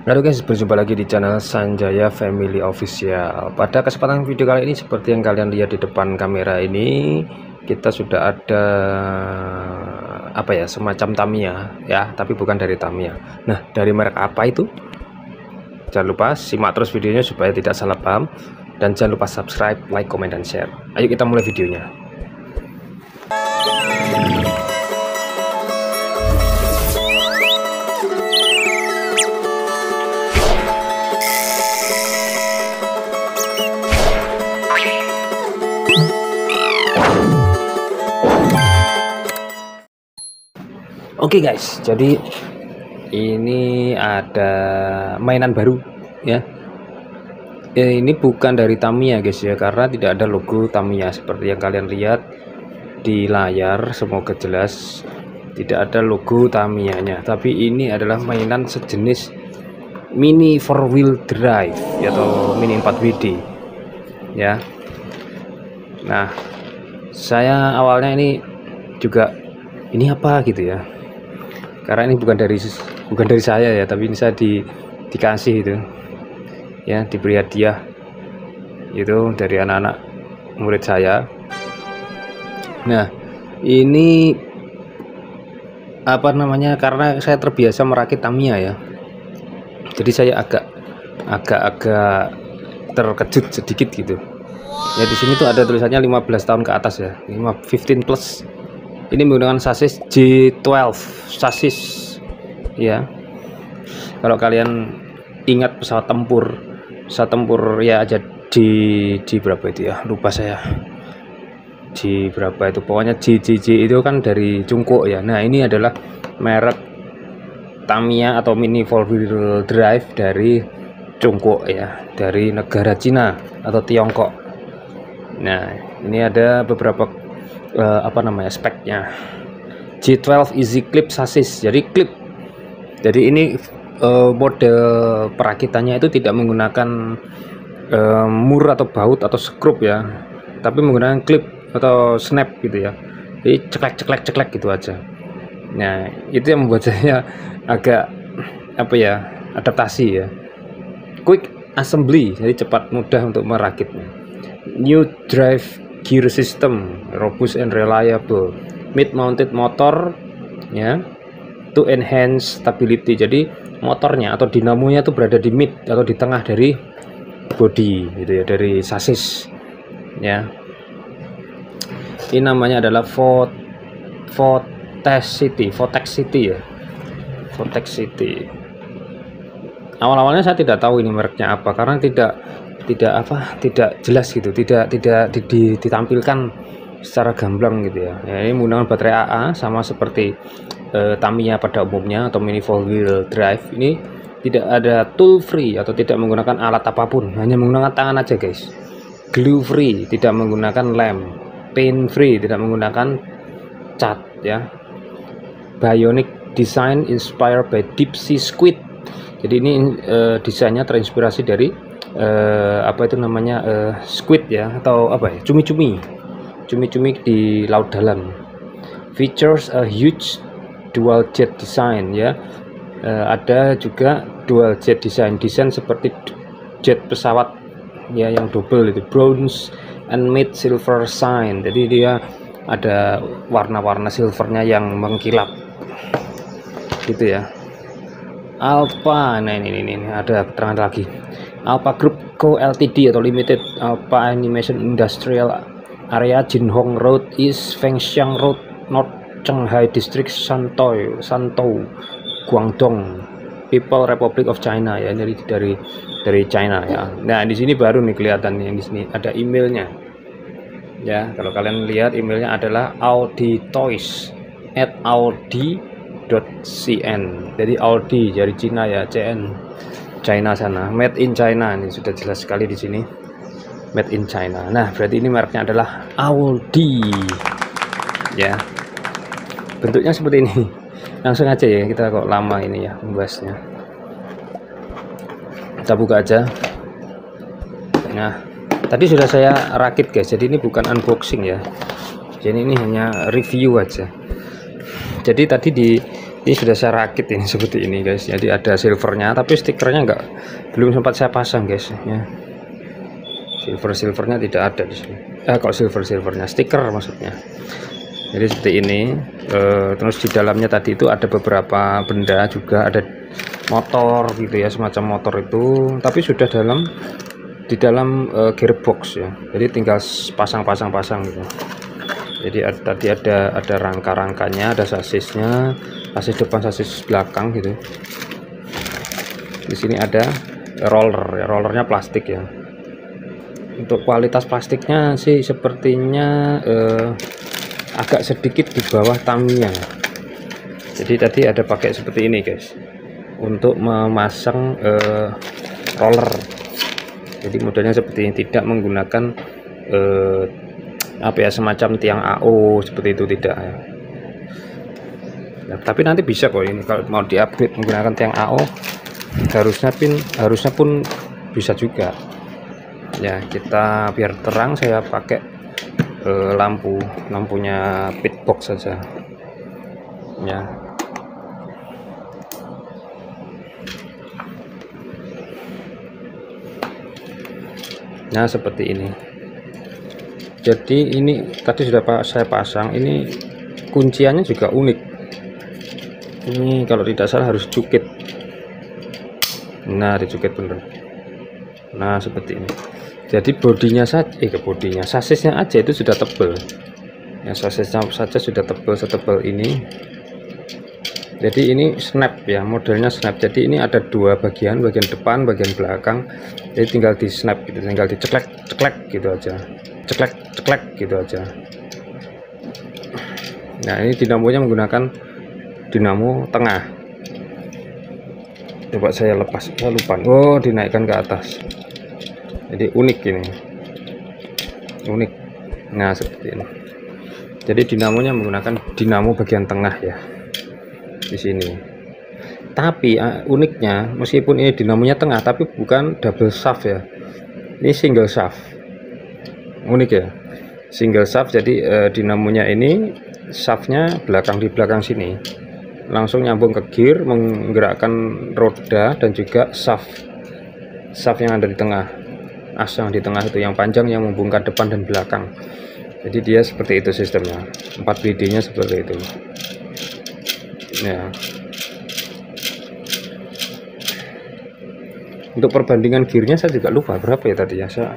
Halo guys, berjumpa lagi di channel Sanjaya Family Official. Pada kesempatan video kali ini, seperti yang kalian lihat di depan kamera ini, kita sudah ada semacam Tamiya ya, tapi bukan dari Tamiya. Nah, dari merek apa itu? Jangan lupa simak terus videonya supaya tidak salah paham, dan jangan lupa subscribe, like, comment, dan share. Ayo kita mulai videonya. Oke guys, jadi ini ada mainan baru ya. Ini bukan dari Tamiya guys ya, karena tidak ada logo Tamiya seperti yang kalian lihat di layar. Semoga jelas, tidak ada logo Tamiya-nya, tapi ini adalah mainan sejenis mini 4-wheel drive atau mini 4WD ya. Nah, saya awalnya ini apa gitu ya, karena ini bukan dari saya ya, tapi ini saya dikasih itu ya, diberi hadiah itu dari anak-anak murid saya. Nah, ini karena saya terbiasa merakit Tamiya ya, jadi saya agak terkejut sedikit gitu ya. Di sini tuh ada tulisannya 15 tahun ke atas ya, 15 plus. Ini menggunakan sasis J12 sasis ya. Kalau kalian ingat pesawat tempur ya, aja di berapa itu ya, lupa saya, di berapa itu, pokoknya JJJ itu kan dari Cungkuk ya. Nah, ini adalah merek Tamiya atau mini 4-wheel drive dari Cungkuk ya, dari negara Cina atau Tiongkok. Nah, ini ada beberapa speknya. J12 Easy Clip Sasis, jadi clip. Jadi ini model perakitannya itu tidak menggunakan mur atau baut atau skrup ya, tapi menggunakan clip atau snap gitu ya. Jadi ceklek gitu aja. Nah, itu yang membuat saya agak adaptasi ya. Quick assembly, jadi cepat mudah untuk merakitnya. New drive gear system, robust and reliable. Mid mounted motor ya, to enhance stability. Jadi motornya atau dinamonya itu berada di mid atau di tengah dari body gitu ya, dari sasis ya. Ini namanya adalah Vortex City ya, Vortex City. Awalnya saya tidak tahu ini mereknya apa, karena tidak jelas gitu, tidak ditampilkan secara gamblang gitu ya. Ini menggunakan baterai AA sama seperti Tamiya pada umumnya atau mini 4-wheel drive. Ini tidak ada tool free atau tidak menggunakan alat apapun, hanya menggunakan tangan aja guys. Glue free, tidak menggunakan lem. Paint free, tidak menggunakan cat ya. Bionic design inspired by deep sea squid. Jadi ini desainnya terinspirasi dari squid ya, atau cumi-cumi di laut dalam. Features a huge dual jet design ya. Ada juga dual jet design seperti jet pesawat ya, yang double itu, bronze and mid silver sign. Jadi dia ada warna-warna silvernya yang mengkilap gitu ya. Alpha, nah ini ada keterangan lagi. Alpha Group Co Ltd atau Limited, Alpha Animation Industrial Area, Jinhong Road, East Fengxiang Road, North Shanghai District, Shantou, Guangdong, People Republic of China ya, dari China ya. Nah, di sini baru nih kelihatan, yang di sini ada emailnya ya. Kalau kalian lihat, emailnya adalah audi@audi.cn. jadi Audi dari Cina ya, CN China sana, made in China. Ini sudah jelas sekali di sini, made in China. Nah, berarti ini mereknya adalah Audi ya. Bentuknya seperti ini. Langsung aja ya, kita kok lama ini ya membahasnya. Kita buka aja. Nah, tadi sudah saya rakit guys, jadi ini bukan unboxing ya, jadi ini hanya review aja. Jadi tadi Ini sudah saya rakit ini seperti ini guys, jadi ada silvernya tapi stikernya belum sempat saya pasang guys ya. Silvernya tidak ada di sini. Kok silvernya stiker maksudnya. Jadi seperti ini. Terus di dalamnya tadi itu ada beberapa benda juga, ada motor gitu ya, semacam motor itu, tapi sudah di dalam gearbox ya. Jadi tinggal pasang gitu. Jadi tadi ada rangka-rangkanya, ada sasisnya, sasis depan, sasis belakang gitu. Di sini ada rollernya plastik ya. Untuk kualitas plastiknya sih sepertinya agak sedikit di bawah Tamiya. Jadi tadi ada pakai seperti ini guys, untuk memasang roller. Jadi modelnya seperti ini, tidak menggunakan apa ya, semacam tiang AO seperti itu, tidak ya. Nah, tapi nanti bisa kok ini kalau mau diupgrade menggunakan tiang AO, harusnya pun bisa juga ya. Kita biar terang saya pakai lampunya pitbox saja ya. Nah seperti ini. Jadi ini tadi sudah saya pasang, ini kunciannya juga unik. Ini kalau tidak salah harus cukit. Nah dicukit bener. Nah seperti ini. Jadi bodinya sasisnya aja itu sudah tebal ya, sasisnya saja sudah tebal setebal ini. Jadi ini snap ya, modelnya snap. Jadi ini ada dua bagian depan, bagian belakang. Jadi tinggal di snap gitu, tinggal diceklek gitu aja, ceklek gitu aja. Nah ini dinamonya menggunakan dinamo tengah. Coba saya lepas, saya lupa. Oh dinaikkan ke atas. Jadi unik ini, unik. Nah seperti ini. Jadi dinamonya menggunakan dinamo bagian tengah ya, di sini. Tapi uniknya, meskipun ini dinamonya tengah, tapi bukan double shaft ya, ini single shaft. Unik ya, single shaft. Jadi dinamonya ini shaftnya di belakang sini, langsung nyambung ke gear, menggerakkan roda dan juga shaft yang ada di tengah. As yang di tengah itu yang panjang yang membungkam depan dan belakang. Jadi dia seperti itu sistemnya, 4 BD-nya seperti itu ya. Untuk perbandingan gearnya saya juga lupa berapa ya tadi ya, saya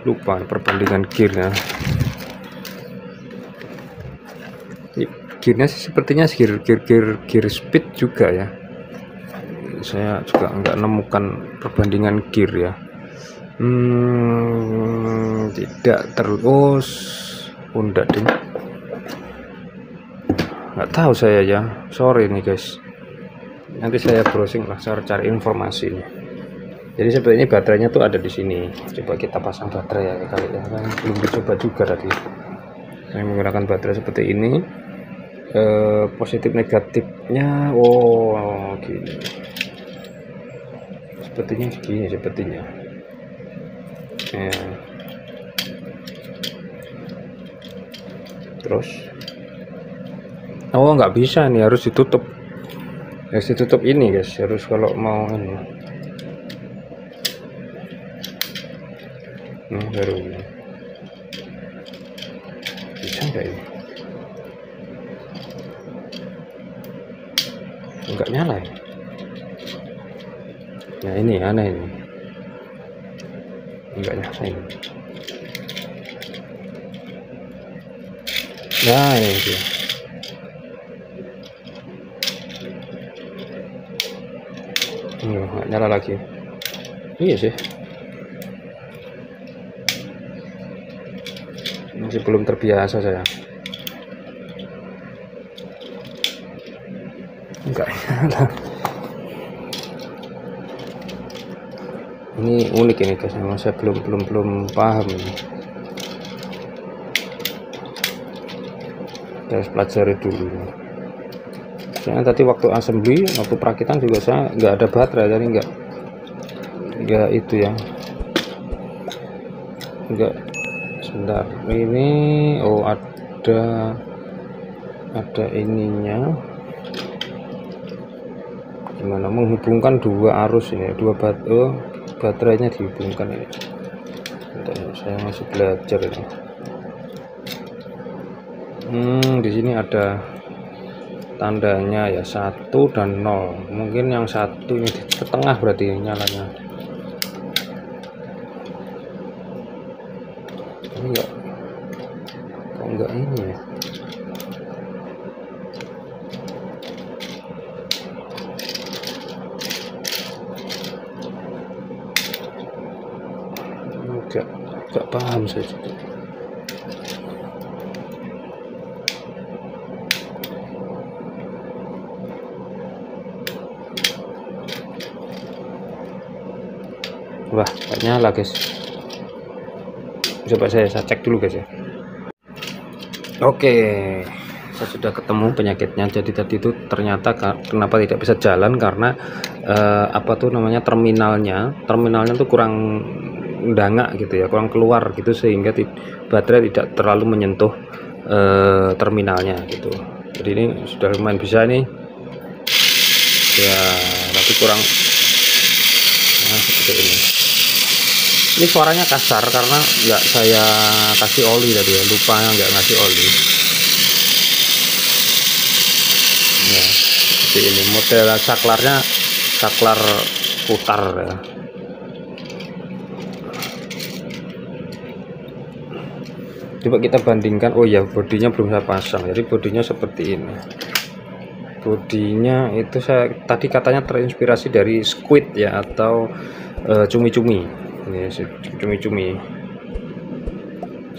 lupa perbandingan gearnya. Gearnya sih sepertinya gear speed juga ya, saya juga nggak nemukan perbandingan gear ya. Tidak terus Honda ding, nggak tahu saya ya, sorry nih guys. Nanti saya browsing lah, saya cari informasi nih. Jadi sebenarnya baterainya tuh ada di sini. Coba kita pasang baterai ya kali ya, kan belum dicoba juga tadi. Saya menggunakan baterai seperti ini. Positif negatifnya, oh gini. Sepertinya. Ya. Terus nggak bisa nih, harus ditutup ini guys, harus kalau mau ini. Baru bisa nggak ini? Nggak nyala ya. Nah ini aneh ini, nggak nyala ini. Nah ini dia. Nggak nyala lagi. Iya sih, masih belum terbiasa saya. Enggak nyala. Ini unik ini guys, memang saya belum paham ini. Saya harus pelajari dulu. Soalnya tadi waktu assembly, waktu perakitan juga saya nggak ada baterai, jadi nggak itu ya, nggak. Sebentar, ini ada ininya. gimana menghubungkan dua arus ini, baterainya dihubungkan ini. Bentar, saya masih belajar ini. Di sini ada tandanya ya, 1 dan 0. Mungkin yang satu ini di tengah berarti nyalanya. Ini kok enggak ini ya. Enggak paham saya juga. Wah, nggak nyala guys. Coba saya cek dulu guys ya. Oke, saya sudah ketemu penyakitnya. Jadi tadi itu ternyata kenapa tidak bisa jalan karena apa tuh namanya, terminalnya tuh kurang dangak gitu ya, kurang keluar gitu, sehingga baterai tidak terlalu menyentuh terminalnya gitu. Jadi ini sudah lumayan bisa nih ya, tapi kurang seperti ini. Ini suaranya kasar karena nggak saya kasih oli tadi ya, lupa nggak ngasih oli ya. Seperti ini model saklarnya, saklar putar ya. Coba kita bandingkan. Oh ya, bodinya belum saya pasang, jadi bodinya seperti ini. Bodinya itu saya tadi katanya terinspirasi dari squid ya, atau cumi-cumi. Ini cumi-cumi.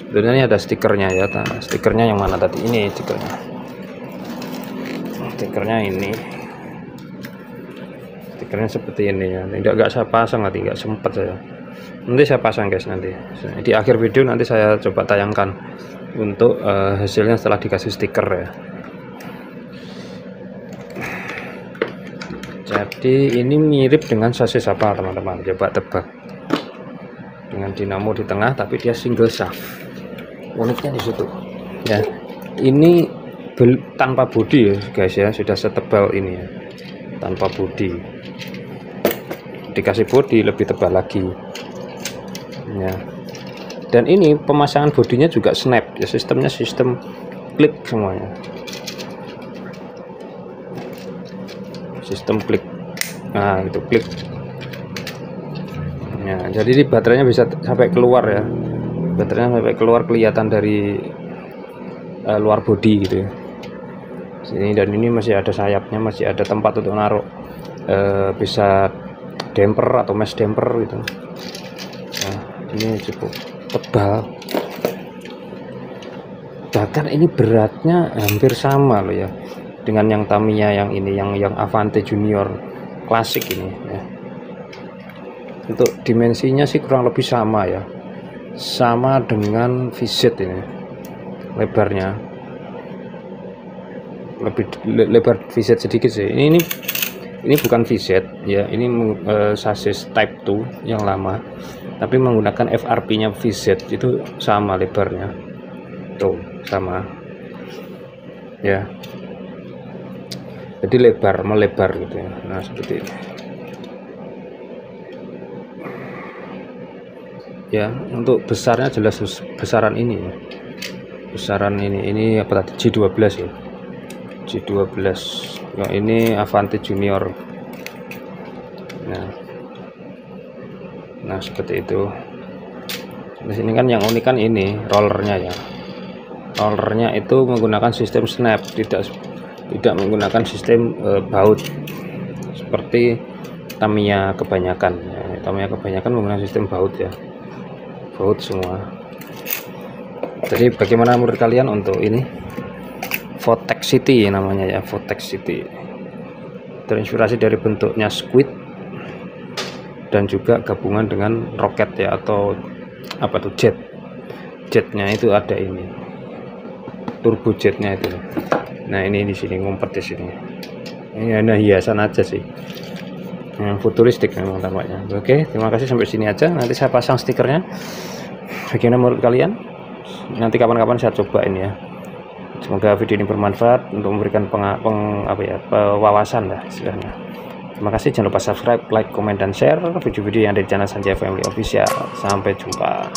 Sebenarnya ada stikernya ya. Stikernya yang mana tadi? Ini stikernya. Stikernya ini. Stikernya seperti ini ya. Enggak saya pasang nanti, nggak sempat saya. Nanti saya pasang guys, nanti di akhir video nanti saya coba tayangkan untuk hasilnya setelah dikasih stiker ya. Jadi ini mirip dengan sasis apa teman-teman? Coba tebak. Dengan dinamo di tengah, tapi dia single shaft. Uniknya di situ ya. Ini tanpa bodi ya guys ya, sudah setebal ini ya, tanpa bodi. Dikasih bodi lebih tebal lagi ya. Dan ini pemasangan bodinya juga snap ya, sistemnya sistem klik semuanya, sistem klik. Nah itu klik ya, jadi ini baterainya bisa sampai keluar ya, baterainya sampai keluar, kelihatan dari luar bodi gitu ya sini. Dan ini masih ada sayapnya, masih ada tempat untuk naruh bisa damper atau mesh damper gitu. Nah ini cukup tebal, bahkan ini beratnya hampir sama loh ya dengan yang Tamiya yang ini, yang Avante Junior klasik ini ya. Untuk dimensinya sih kurang lebih sama ya, sama dengan VZ ini, lebarnya lebih lebar VZ sedikit sih. Ini bukan VZ ya, ini sasis Type 2 yang lama, tapi menggunakan FRP nya VZ, itu sama lebarnya tuh, sama ya, jadi melebar gitu ya. Nah seperti ini ya. Untuk besarnya jelas besaran ini ya, besaran ini apa tadi, G12 ya, G12 ya. Ini Avante Junior. Nah seperti itu. Di sini kan yang unik kan ini rollernya ya, rollernya itu menggunakan sistem snap, tidak menggunakan sistem baut seperti Tamiya kebanyakan ya. Tamiya kebanyakan menggunakan sistem baut ya, baut semua. Jadi bagaimana menurut kalian untuk ini Vortex City namanya ya, Vortex City, terinspirasi dari bentuknya squid dan juga gabungan dengan roket ya, atau apa tuh, jetnya itu ada ini turbo jetnya itu. Nah ini di sini ngumpet di sini, ini hanya hiasan aja sih, yang futuristik memang tampaknya. Oke, terima kasih, sampai sini aja. Nanti saya pasang stikernya. Bagaimana menurut kalian? Nanti kapan-kapan saya cobain ya. Semoga video ini bermanfaat untuk memberikan wawasan lah istilahnya. Terima kasih, jangan lupa subscribe, like, komen, dan share video-video yang ada di channel Sanjay Family Official. Sampai jumpa.